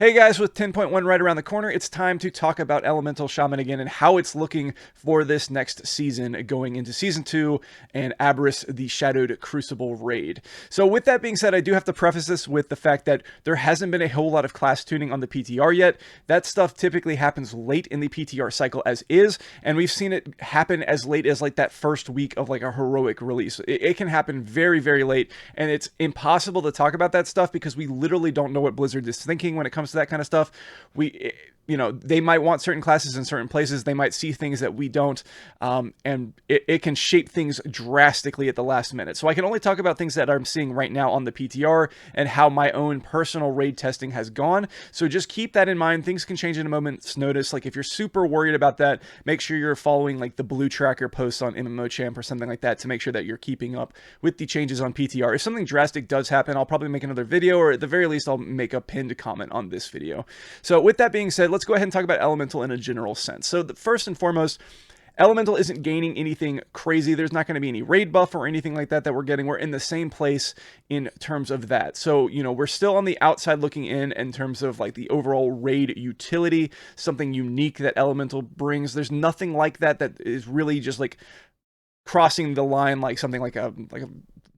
Hey guys, with 10.1 right around the corner, it's time to talk about Elemental Shaman again and how it's looking for this next season going into Season 2 and Aberrus the Shadowed Crucible raid. So with that being said, I do have to preface this with the fact that there hasn't been a whole lot of class tuning on the PTR yet. That stuff typically happens late in the PTR cycle as is, and we've seen it happen as late as like that first week of like a heroic release. It can happen very, very late, and it's impossible to talk about that stuff because we literally don't know what Blizzard is thinking when it comes to that kind of stuff. They might want certain classes in certain places. They might see things that we don't, and it can shape things drastically at the last minute. So I can only talk about things that I'm seeing right now on the PTR and how my own personal raid testing has gone. So just keep that in mind. Things can change in a moment's notice. Like if you're super worried about that, make sure you're following like the Blue Tracker posts on MMO Champ or something like that to make sure that you're keeping up with the changes on PTR. If something drastic does happen, I'll probably make another video, or at the very least, I'll make a pinned comment on this video. So with that being said, let's go ahead and talk about Elemental in a general sense. So first and foremost, Elemental isn't gaining anything crazy. There's not going to be any raid buff or anything like that we're getting. We're in the same place in terms of that. So, we're still on the outside looking in terms of like the overall raid utility, something unique that Elemental brings. There's nothing like that is really just like crossing the line like something like a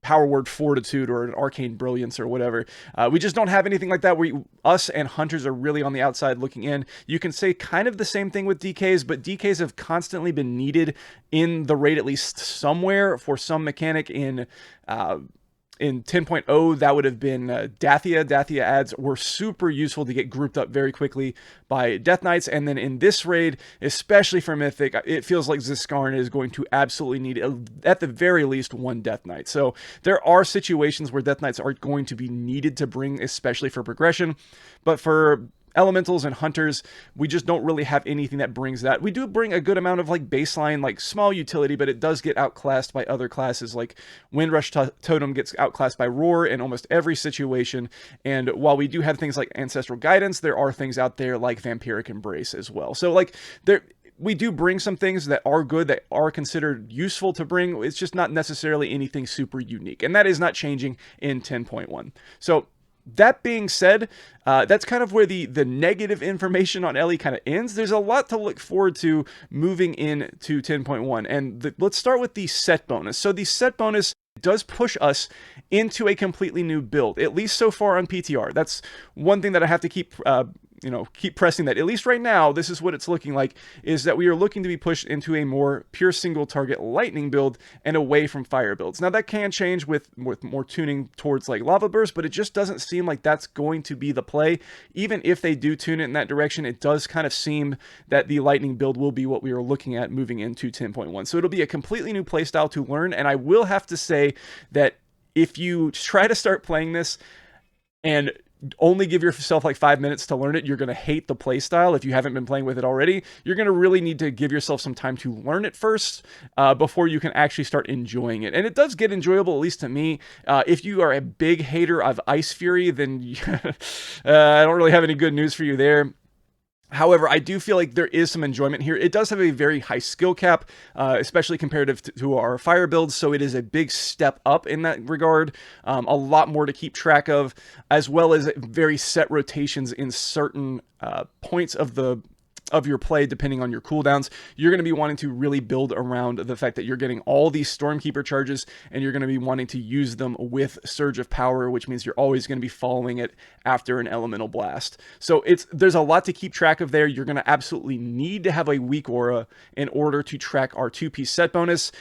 power word fortitude or an arcane brilliance or whatever. We just don't have anything like that. Us and hunters are really on the outside looking in. You can say kind of the same thing with DKs, but DKs have constantly been needed in the raid, at least somewhere, for some mechanic. In 10.0, that would have been Dathia. Dathia ads were super useful to get grouped up very quickly by Death Knights. And then in this raid, especially for Mythic, it feels like Ziskarn is going to absolutely need, at the very least, one Death Knight. So there are situations where Death Knights are going to be needed to bring, especially for progression. But for Elementals and Hunters, we just don't really have anything that brings that. We do bring a good amount of like baseline, like small utility, but it does get outclassed by other classes. Like Windrush Totem gets outclassed by Roar in almost every situation. And while we do have things like Ancestral Guidance, there are things out there like Vampiric Embrace as well. So like we do bring some things that are good, that are considered useful to bring. It's just not necessarily anything super unique. And that is not changing in 10.1. So that being said, that's kind of where the negative information on Ellie kind of ends. There's a lot to look forward to moving into 10.1. And let's start with the set bonus. So the set bonus does push us into a completely new build, at least so far on PTR. That's one thing that I have to keep pressing, that at least right now, this is what it's looking like, is that we are looking to be pushed into a more pure single target lightning build and away from fire builds. Now that can change with more tuning towards like lava burst, but it just doesn't seem like that's going to be the play. Even if they do tune it in that direction, it does kind of seem that the lightning build will be what we are looking at moving into 10.1. So it'll be a completely new playstyle to learn, and I will have to say that if you try to start playing this and only give yourself like 5 minutes to learn it, you're going to hate the playstyle. If you haven't been playing with it already, you're going to really need to give yourself some time to learn it first before you can actually start enjoying it. And it does get enjoyable, at least to me. If you are a big hater of Ice Fury, then I don't really have any good news for you there. However, I do feel like there is some enjoyment here. It does have a very high skill cap, especially comparative to our fire builds, so it is a big step up in that regard. A lot more to keep track of, as well as very set rotations in certain points of your play, depending on your cooldowns. You're going to be wanting to really build around the fact that you're getting all these Stormkeeper charges, and you're going to be wanting to use them with Surge of Power, which means you're always going to be following it after an Elemental Blast. So there's a lot to keep track of there. You're going to absolutely need to have a weak aura in order to track our 2-piece set bonus.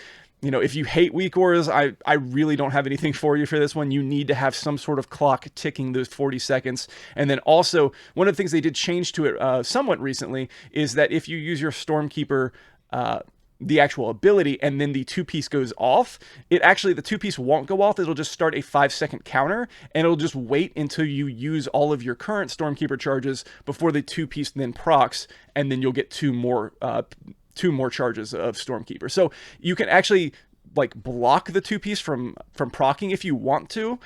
If you hate weak auras, I really don't have anything for you for this one. You need to have some sort of clock ticking those 40 seconds. And then also, one of the things they did change to it somewhat recently is that if you use your Stormkeeper, the actual ability, and then the 2-piece goes off, the 2-piece won't go off. It'll just start a 5-second counter, and it'll just wait until you use all of your current Stormkeeper charges before the 2-piece then procs, and then you'll get two more charges of Stormkeeper. So you can actually like block the 2-piece from proccing if you want to,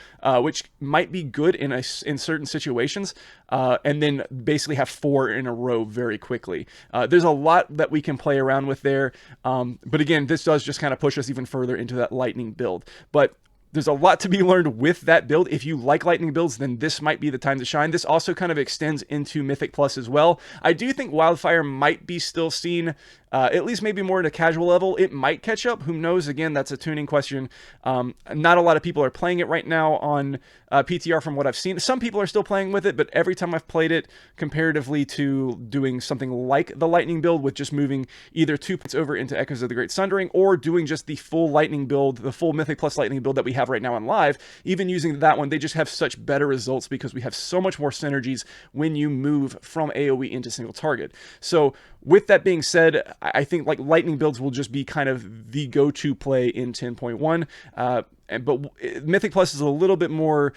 which might be good in certain situations, and then basically have 4 in a row very quickly. There's a lot that we can play around with there, but again, this does just kind of push us even further into that lightning build. But there's a lot to be learned with that build. If you like lightning builds, then this might be the time to shine. This also kind of extends into Mythic Plus as well. I do think Wildfire might be still seen, at least maybe more at a casual level. It might catch up. Who knows? Again, that's a tuning question. Not a lot of people are playing it right now on PTR from what I've seen. Some people are still playing with it, but every time I've played it comparatively to doing something like the lightning build with just moving either 2 points over into Echoes of the Great Sundering or doing just the full lightning build, the full Mythic Plus lightning build that we have right now on live, even using that one, they just have such better results because we have so much more synergies when you move from AoE into single target. So with that being said, I think like lightning builds will just be kind of the go-to play in 10.1. But Mythic Plus is a little bit more,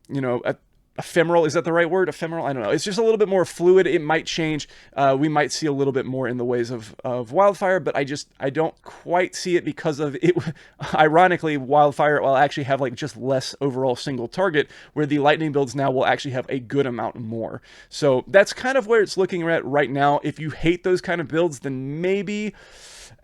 you know, ephemeral. Is that the right word? Ephemeral? I don't know. It's just a little bit more fluid. It might change. We might see a little bit more in the ways of Wildfire, but I don't quite see it because of it. Ironically, Wildfire will actually have like just less overall single target, where the lightning builds now will actually have a good amount more. So that's kind of where it's looking at right now. If you hate those kind of builds, then maybe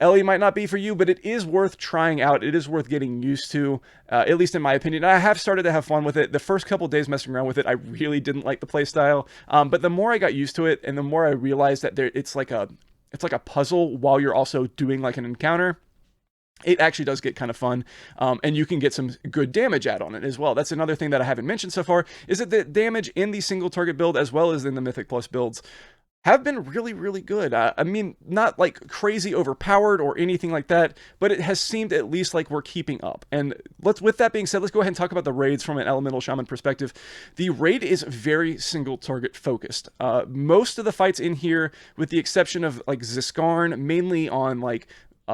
Ellie might not be for you, but it is worth trying out. It is worth getting used to, at least in my opinion. I have started to have fun with it. The first couple days messing around with it, I really didn't like the playstyle. But the more I got used to it, and the more I realized that it's like a puzzle while you're also doing like an encounter, it actually does get kind of fun, and you can get some good damage out on it as well. That's another thing that I haven't mentioned so far, is that the damage in the single target build as well as in the Mythic Plus builds have been really, really good. I mean, not like crazy overpowered or anything like that, but it has seemed at least like we're keeping up. And with that being said, let's go ahead and talk about the raids from an elemental shaman perspective. The raid is very single target focused. Most of the fights in here, with the exception of like Ziskarn, mainly on like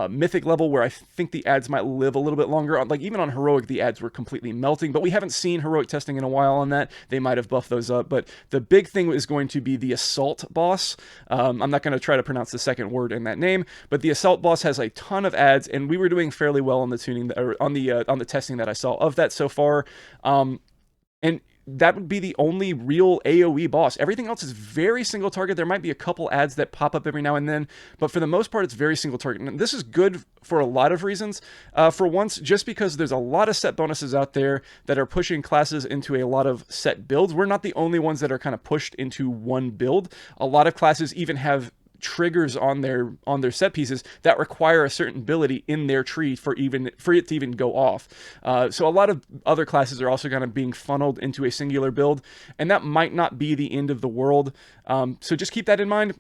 Mythic level, where I think the ads might live a little bit longer. Like even on Heroic, the ads were completely melting, but we haven't seen Heroic testing in a while on that. They might have buffed those up, but the big thing is going to be the Assault boss. I'm not going to try to pronounce the second word in that name, but the Assault boss has a ton of ads, and we were doing fairly well on the tuning, or on the testing that I saw of that so far. And that would be the only real AoE boss. Everything else is very single target. There might be a couple ads that pop up every now and then, but for the most part, it's very single target. And this is good for a lot of reasons. For once, just because there's a lot of set bonuses out there that are pushing classes into a lot of set builds. We're not the only ones that are kind of pushed into one build. A lot of classes even have triggers on their set pieces that require a certain ability in their tree for it to even go off. So a lot of other classes are also kind of being funneled into a singular build, and that might not be the end of the world. So just keep that in mind.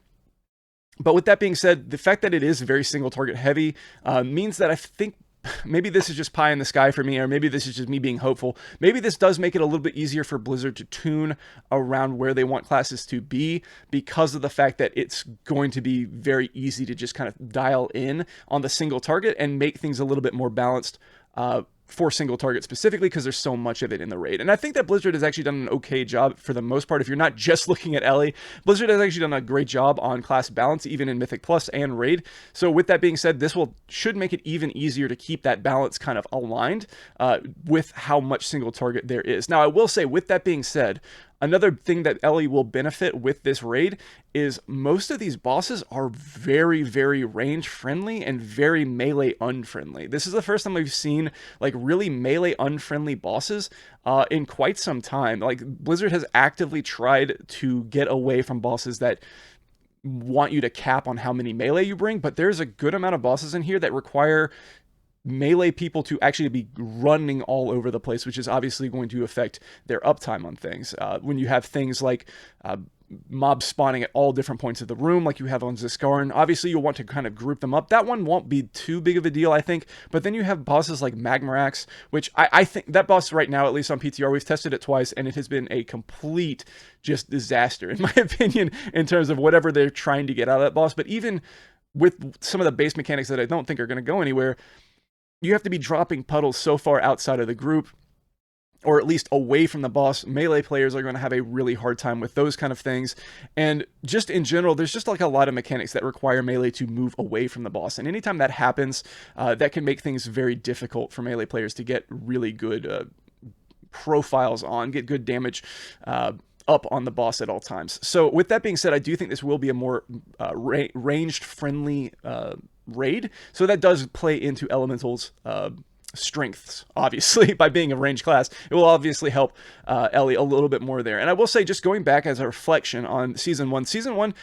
But with that being said, the fact that it is very single target heavy means that I think maybe this is just pie in the sky for me, or maybe this is just me being hopeful. Maybe this does make it a little bit easier for Blizzard to tune around where they want classes to be, because of the fact that it's going to be very easy to just kind of dial in on the single target and make things a little bit more balanced for single target specifically, because there's so much of it in the raid. And I think that Blizzard has actually done an okay job for the most part. If you're not just looking at Ellie, Blizzard has actually done a great job on class balance, even in Mythic Plus and raid. So with that being said, this should make it even easier to keep that balance kind of aligned with how much single target there is. Now, I will say, with that being said, another thing that Ellie will benefit with this raid is most of these bosses are very, very range friendly and very melee unfriendly. This is the first time we've seen like really melee unfriendly bosses in quite some time. Like Blizzard has actively tried to get away from bosses that want you to cap on how many melee you bring, but there's a good amount of bosses in here that require melee people to actually be running all over the place, which is obviously going to affect their uptime on things. When you have things like mobs spawning at all different points of the room, like you have on Ziskarn, obviously you'll want to kind of group them up. That one won't be too big of a deal, I think. But then you have bosses like Magmarax, which I think that boss right now, at least on PTR, we've tested it twice, and it has been a complete just disaster, in my opinion, in terms of whatever they're trying to get out of that boss. But even with some of the base mechanics that I don't think are going to go anywhere, you have to be dropping puddles so far outside of the group, or at least away from the boss. Melee players are going to have a really hard time with those kind of things. And just in general, there's just like a lot of mechanics that require melee to move away from the boss. And anytime that happens, that can make things very difficult for melee players to get really good profiles on, get good damage up on the boss at all times. So with that being said, I do think this will be a more ranged friendly raid. So that does play into Elemental's strengths, obviously. By being a ranged class, it will obviously help Ellie a little bit more there. And I will say, just going back as a reflection on season one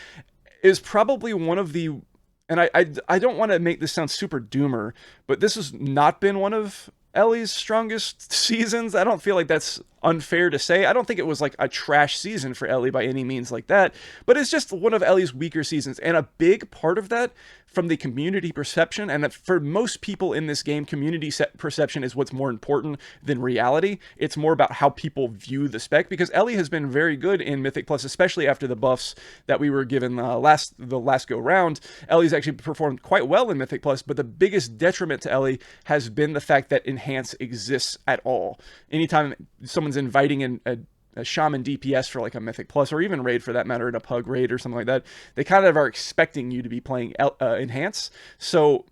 is probably one of the, and I don't want to make this sound super doomer, but this has not been one of Ellie's strongest seasons. I don't feel like that's unfair to say. I don't think it was like a trash season for Ellie by any means like that, but it's just one of Ellie's weaker seasons. And a big part of that from the community perception, and that for most people in this game, community perception is what's more important than reality. It's more about how people view the spec, because Ellie has been very good in Mythic Plus, especially after the buffs that we were given the last go round. Ellie's actually performed quite well in Mythic Plus, but the biggest detriment to Ellie has been the fact that Enhance exists at all. Anytime someone's inviting in a shaman DPS for like a Mythic Plus, or even raid for that matter, in a pug raid or something like that, they kind of are expecting you to be playing Enhance. So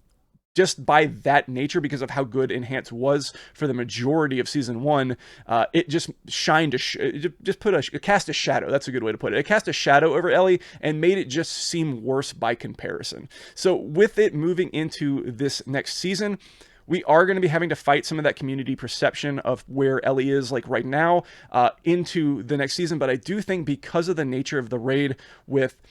just by that nature, because of how good Enhance was for the majority of season one, it just shined it cast a shadow. That's a good way to put it. It cast a shadow over Ellie and made it just seem worse by comparison. So with it moving into this next season, we are going to be having to fight some of that community perception of where Ellie is like right now into the next season. But I do think, because of the nature of the raid, with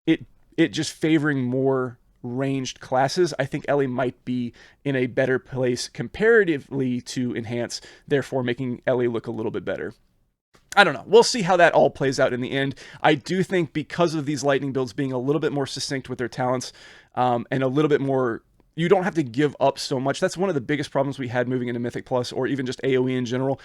it just favoring more ranged classes, I think Ellie might be in a better place comparatively to Enhance, therefore making Ellie look a little bit better. I don't know. We'll see how that all plays out in the end. I do think, because of these lightning builds being a little bit more succinct with their talents, and a little bit more, you don't have to give up so much. That's one of the biggest problems we had moving into Mythic Plus, or even just AoE in general.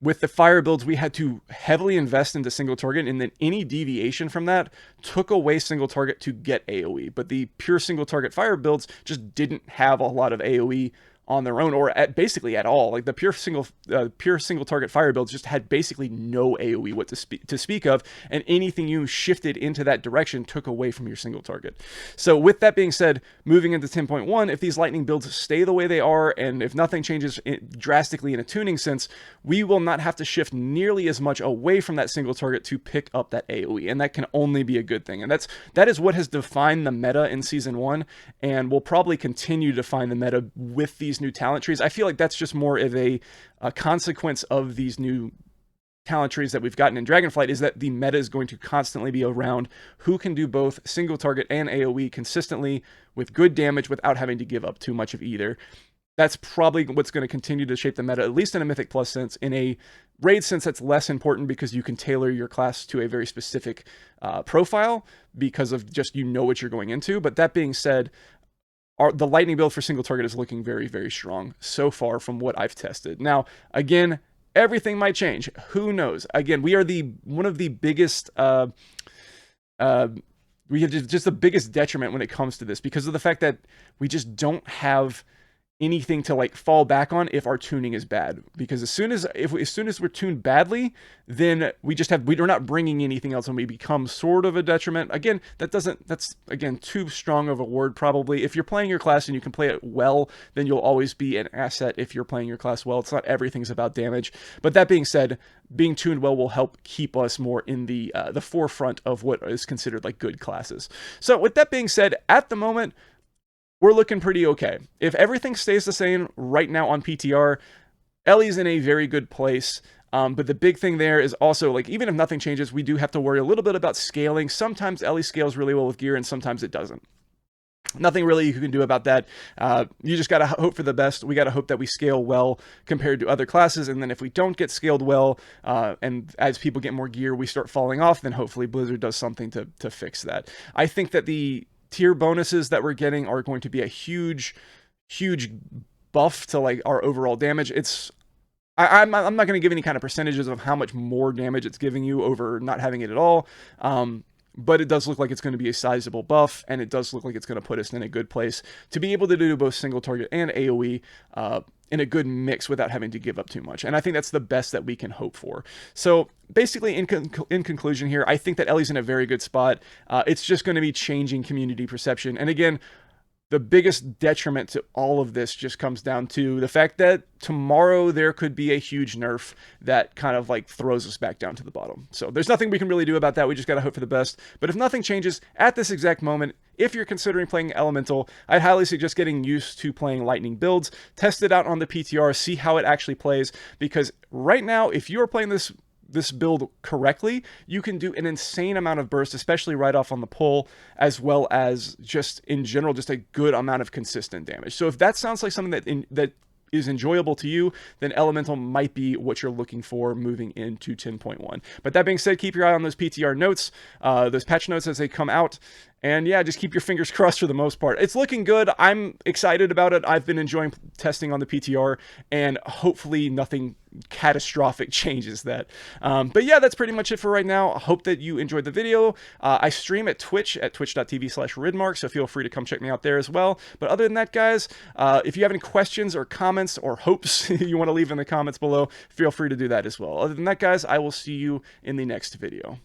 With the fire builds, we had to heavily invest into single target, and then any deviation from that took away single target to get AoE. But the pure single target fire builds just didn't have a lot of AoE on their own, or basically at all. Like the pure single target fire builds just had basically no AoE to speak of, and anything you shifted into that direction took away from your single target. So with that being said, moving into 10.1, if these lightning builds stay the way they are, and if nothing changes drastically in a tuning sense, we will not have to shift nearly as much away from that single target to pick up that AoE, and that can only be a good thing. And that is what has defined the meta in season one, and will probably continue to define the meta with these new talent trees. I feel like that's just more of a consequence of these new talent trees that we've gotten in Dragonflight, is that the meta is going to constantly be around who can do both single target and AoE consistently with good damage without having to give up too much of either. That's probably what's going to continue to shape the meta, at least in a Mythic Plus sense. In a raid sense, that's less important, because you can tailor your class to a very specific profile, because of just, what you're going into. But that being said, the lightning build for single target is looking very, very strong so far from what I've tested. Now, again, everything might change. Who knows? Again, we are one of the biggest, we have just the biggest detriment when it comes to this, because of the fact that we just don't have anything to like fall back on if our tuning is bad. Because as soon as we're tuned badly, then we're not bringing anything else, and we become sort of a detriment. Again, that's again too strong of a word probably. If you're playing your class and you can play it well, then you'll always be an asset if you're playing your class well. It's not everything's about damage. But that being said, being tuned well will help keep us more in the forefront of what is considered like good classes. So with that being said, at the moment, we're looking pretty okay. If everything stays the same right now on PTR, Ellie's in a very good place. But the big thing there is also, like, even if nothing changes, we do have to worry a little bit about scaling. Sometimes Ellie scales really well with gear, and sometimes it doesn't. Nothing really you can do about that. You just got to hope for the best. We got to hope that we scale well compared to other classes. And then if we don't get scaled well, and as people get more gear, we start falling off, then hopefully Blizzard does something to fix that. I think that the tier bonuses that we're getting are going to be a huge buff to like our overall damage. I'm not going to give any kind of percentages of how much more damage it's giving you over not having it at all. But it does look like it's going to be a sizable buff, and it does look like it's going to put us in a good place to be able to do both single target and AoE in a good mix without having to give up too much. And I think that's the best that we can hope for. So basically, in conclusion here, I think that Ellie's in a very good spot. It's just going to be changing community perception. And again, the biggest detriment to all of this just comes down to the fact that tomorrow there could be a huge nerf that kind of like throws us back down to the bottom. So there's nothing we can really do about that. We just got to hope for the best. But if nothing changes at this exact moment, if you're considering playing Elemental, I'd highly suggest getting used to playing Lightning builds. Test it out on the PTR, see how it actually plays, because right now, if you are playing this build correctly, you can do an insane amount of burst, especially right off on the pull, as well as just in general, just a good amount of consistent damage. So if that sounds like something that is enjoyable to you, then Elemental might be what you're looking for moving into 10.1. But that being said, keep your eye on those PTR notes, those patch notes as they come out. And yeah, just keep your fingers crossed for the most part. It's looking good. I'm excited about it. I've been enjoying testing on the PTR, and hopefully nothing catastrophic changes that. But yeah, that's pretty much it for right now. I hope that you enjoyed the video. I stream at Twitch at twitch.tv/ridmark, so feel free to come check me out there as well. But other than that, guys, if you have any questions or comments or hopes you want to leave in the comments below, feel free to do that as well. Other than that, guys, I will see you in the next video.